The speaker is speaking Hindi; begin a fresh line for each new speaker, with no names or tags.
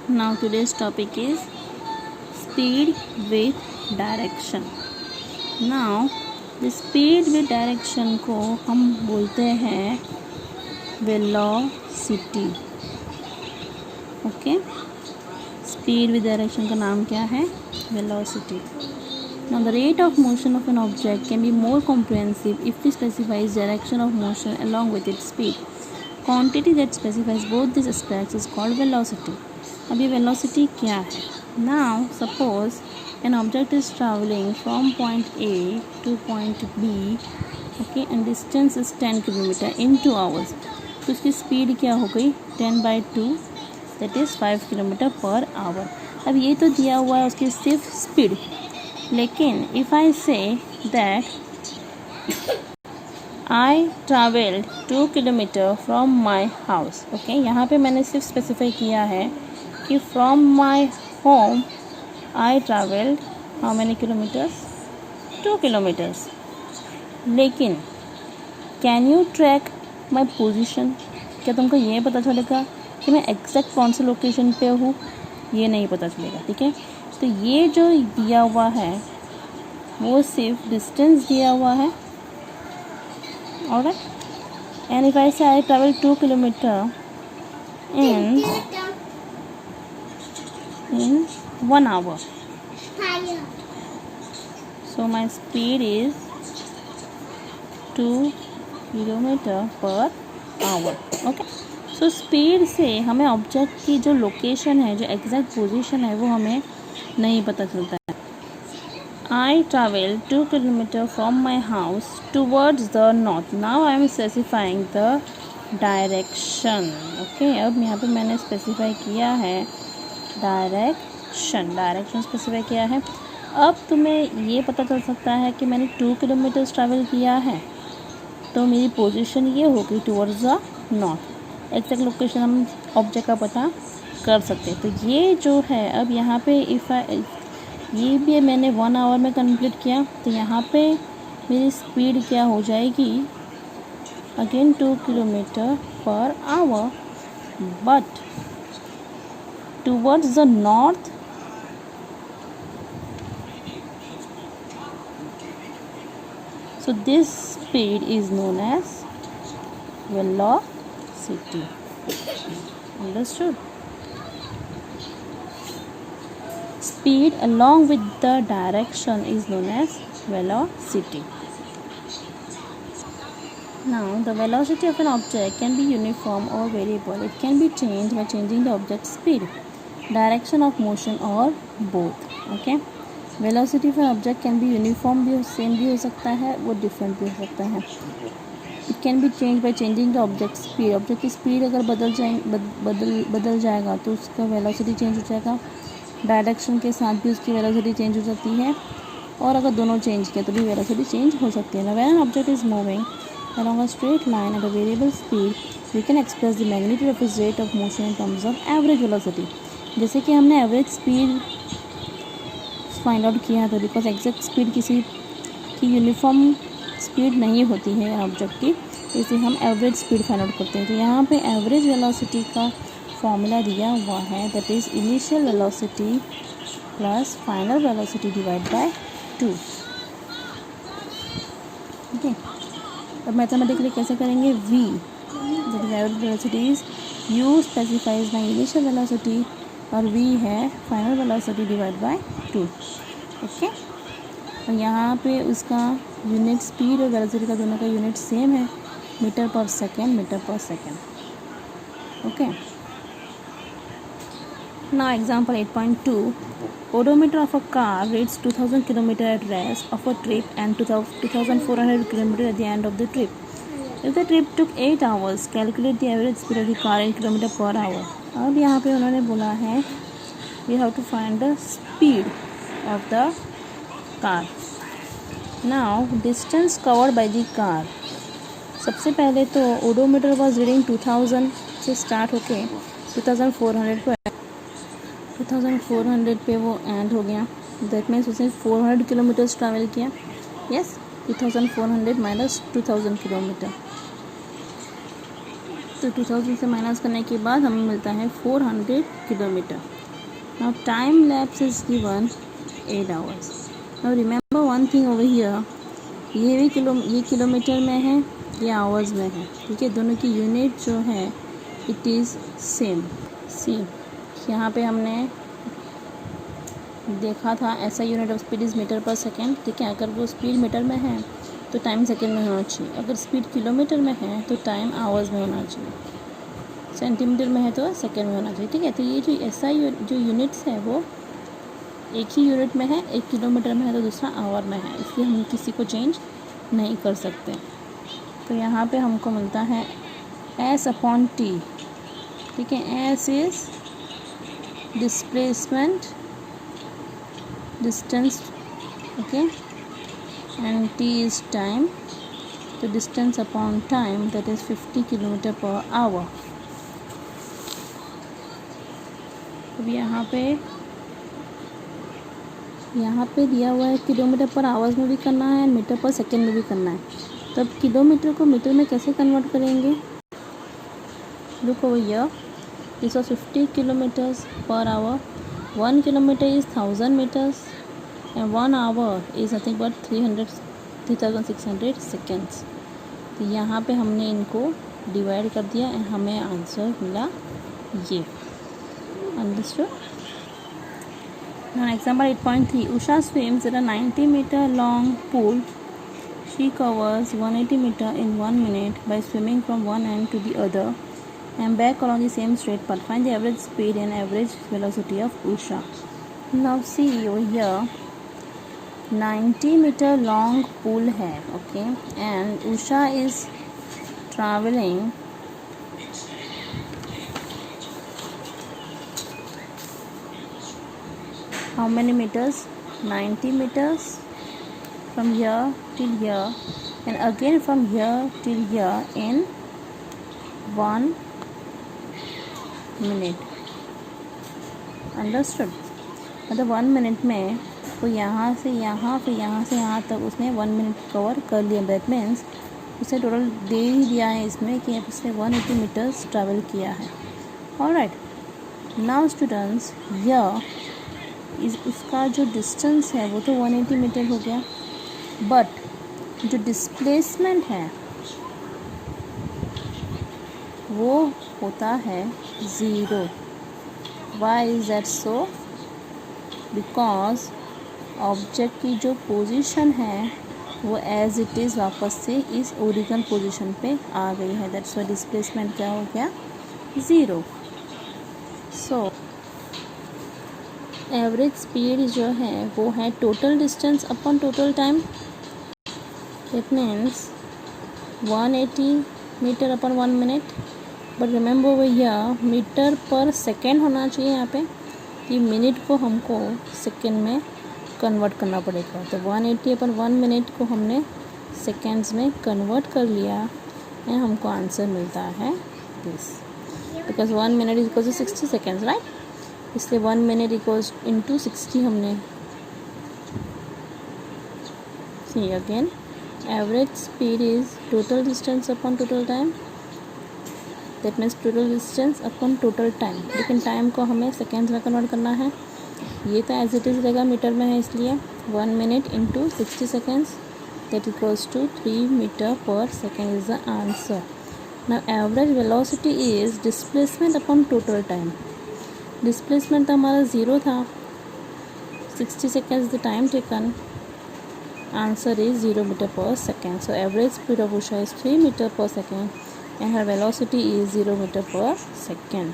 Now today's topic is speed with direction. Now the speed with direction को हम बोलते हैं velocity. Okay? Speed with direction का नाम क्या है? Velocity. Now the rate of motion of an object can be more comprehensive if we specify its direction of motion along with its speed. Quantity that specifies both these aspects is called velocity. अब ये velocity क्या है? Now suppose an object is traveling from point A to point B, okay, and distance is 10 km in 2 hours. तो उसकी speed क्या हो गई? 10/2, that is 5 km per hour. अब ये तो दिया हुआ है उसकी सिर्फ speed, लेकिन if I say that I traveled 2 km from my house, okay, यहाँ पे मैंने सिर्फ स्पेसिफाई किया है कि from my home I traveled how many kilometers? 2 kilometers. लेकिन can you track my position? क्या तुमको ये पता चलेगा कि मैं एग्जैक्ट कौन से लोकेशन पे हूँ? ये नहीं पता चलेगा, ठीक है. तो ये जो दिया हुआ है वो सिर्फ डिस्टेंस दिया हुआ है. Alright, and if I say I travel 2 km in 1 hour, so my speed is 2 km per hour. Okay, so speed से हमें ऑब्जेक्ट की जो लोकेशन है, जो एग्जैक्ट पोजीशन है, वो हमें नहीं पता चलता है. I traveled 2 km from my house towards the north. Now I am specifying the direction. Okay, अब यहाँ पे मैंने स्पेसिफाई किया है डायरेक्शन स्पेसिफाई किया है. अब तुम्हें ये पता चल सकता है कि मैंने 2 किलोमीटर्स ट्रैवल किया है, तो मेरी पोजीशन ये होगी towards the north. Exact location हम ऑब्जेक्ट का पता कर सकते हैं. तो ये जो है अब यहाँ पे ये भी मैंने 1 आवर में कंप्लीट किया, तो यहाँ पे मेरी स्पीड क्या हो जाएगी? Again 2 kilometre per our, but towards the north so this speed is known as velocity. Understood? Speed along with the direction is known as velocity. Now the velocity of an object can be uniform or variable. It can be changed by changing the object's speed, direction of motion or both. Okay, velocity of an object can be uniform भी सेम भी हो सकता है, वो डिफरेंट भी हो सकता है. It can be changed by changing the object's speed. Object की स्पीड अगर बदल जाएगा तो उसका वेलोसिटी चेंज हो जाएगा. डायरेक्शन के साथ भी उसकी वेलोसिटी चेंज हो जाती है, और अगर दोनों चेंज किया तो भी वेलोसिटी चेंज हो सकती है. When an object is moving along a straight line at a variable speed, we can express the magnitude of its rate of motion in terms of average velocity. जैसे कि हमने एवरेज स्पीड फाइंड आउट किया था, बिकॉज एग्जैक्ट स्पीड किसी की यूनिफॉर्म स्पीड नहीं होती है ऑब्जेक्ट की, इसलिए हम एवरेज स्पीड फाइंड आउट करते हैं. तो यहाँ पे एवरेज वेलोसिटी का फॉर्मूला दिया हुआ है, that is initial velocity plus final velocity divide by 2. Okay, अब मैथमेटिकली कैसे करेंगे? v that is average velocity is u specifies my initial velocity और v है final velocity divide by 2. Okay, और यहाँ पे उसका यूनिट स्पीड और वेलोसिटी का दोनों का यूनिट सेम है, metre per second. Okay, now example 8.2, odometer of a car reads 2000 km at rest of a trip and 2400 km at the end of the trip. If the trip took 8 hours, calculate the average speed of the car in km per hour. अब यहाँ पे उन्होंने बोला है we have to find the speed of the car. Now distance covered by the car. सबसे पहले तो odometer was reading 2000 से स्टार्ट होके 2400 पे वो एंड हो गया. दैट मीन्स उसने 400 किलोमीटर्स ट्रैवल किया. Yes, 2400 minus 2000 kilometre. तो 2000 से माइनस करने के बाद हमें मिलता है 400 kilometre. Now time lapse is given 8 hours. Now remember one thing over here, ये किलोमीटर में है, ये आवर्स में है, ठीक है. दोनों की यूनिट जो है इट इज़ सेम. सी यहाँ पे हमने देखा था ऐसा unit of speed is metre per second, ठीक है. अगर वो स्पीड मीटर में है तो टाइम सेकेंड में होना चाहिए. अगर स्पीड किलोमीटर में है तो टाइम आवर्स में होना चाहिए. सेंटीमीटर में है तो सेकेंड में होना चाहिए, ठीक है. तो ये जो ऐसा जो यूनिट्स है वो एक ही यूनिट में है, एक किलोमीटर में है तो दूसरा आवर में है, इसलिए हम किसी को चेंज नहीं कर सकते. तो यहाँ पे हमको मिलता है एस अपॉन टी, ठीक है. S is displacement distance, okay, and T is time. तो distance upon time that is 50 kilometre per hour. अब यहाँ पे दिया हुआ है किलोमीटर पर आवर्स में भी करना है, मीटर पर सेकेंड में भी करना है. तो अब किलोमीटर को मीटर में कैसे कन्वर्ट करेंगे? Look over here, this was 50 kilometres per hour. 1 kilometre is 1000 metres and 1 hour is nothing but 3600 seconds. तो यहाँ पे हमने इनको डिवाइड कर दिया एंड हमें आंसर मिला ये. Understood? Now example 8.3. Usha swims at a 90-meter long pool. She covers 180 meter in 1 minute by swimming from one end to the other and back along the same straight path. Find the average speed and average velocity of Usha. Now see over here, 90-meter long pool है, okay, and Usha is traveling how many meters? 90 meters from here till here and again from here till here in 1 minute. Understood? मतलब 1 मिनट में वो यहाँ से यहाँ फिर यहाँ से यहाँ तक उसने 1 मिनट कवर कर लिया. दैट मीन्स उसे टोटल दे ही दिया है इसमें कि उसने 180 मीटर्स ट्रैवल किया है. ऑलराइट, नाउ स्टूडेंट्स, यह उसका जो डिस्टेंस है वो तो 180 मीटर हो गया, बट जो डिस्प्लेसमेंट है वो होता है 0. Why is that so? Because object की जो पोजीशन है वो एज इट इज़ वापस से इस ओरिजिनल पोजीशन पे आ गई है. दैट्स व्हाई डिस्प्लेसमेंट क्या हो गया? 0. सो एवरेज स्पीड जो है वो है total distance upon total time. It means 180 metre upon 1 minute. But remember भैया मीटर पर सेकेंड होना चाहिए यहाँ पे. ये मिनट को हमको सेकेंड में कन्वर्ट करना पड़ेगा. तो 180 अपॉन 1 मिनट को हमने सेकेंड्स में कन्वर्ट कर लिया एंड हमको आंसर मिलता है this. Because 1 minute is equal to 60 seconds, right. इसलिए 1 मिनट इक्वल्स इंटू 60 हमने. See again, average speed is total distance upon total time. That means total distance upon total time. लेकिन टाइम को हमें सेकेंड्स में कन्वर्ट करना है. ये तो एज इट इज़ रहेगा, मीटर में है, इसलिए 1 minute into 60 seconds that equals to 3 metre per second is the answer. Now average velocity is displacement upon total time. Displacement तो हमारा 0 था. 60 seconds the time taken. Answer is 0 meter per second. So average speed of Usha is 3 meter per second and her velocity is 0 meter per second.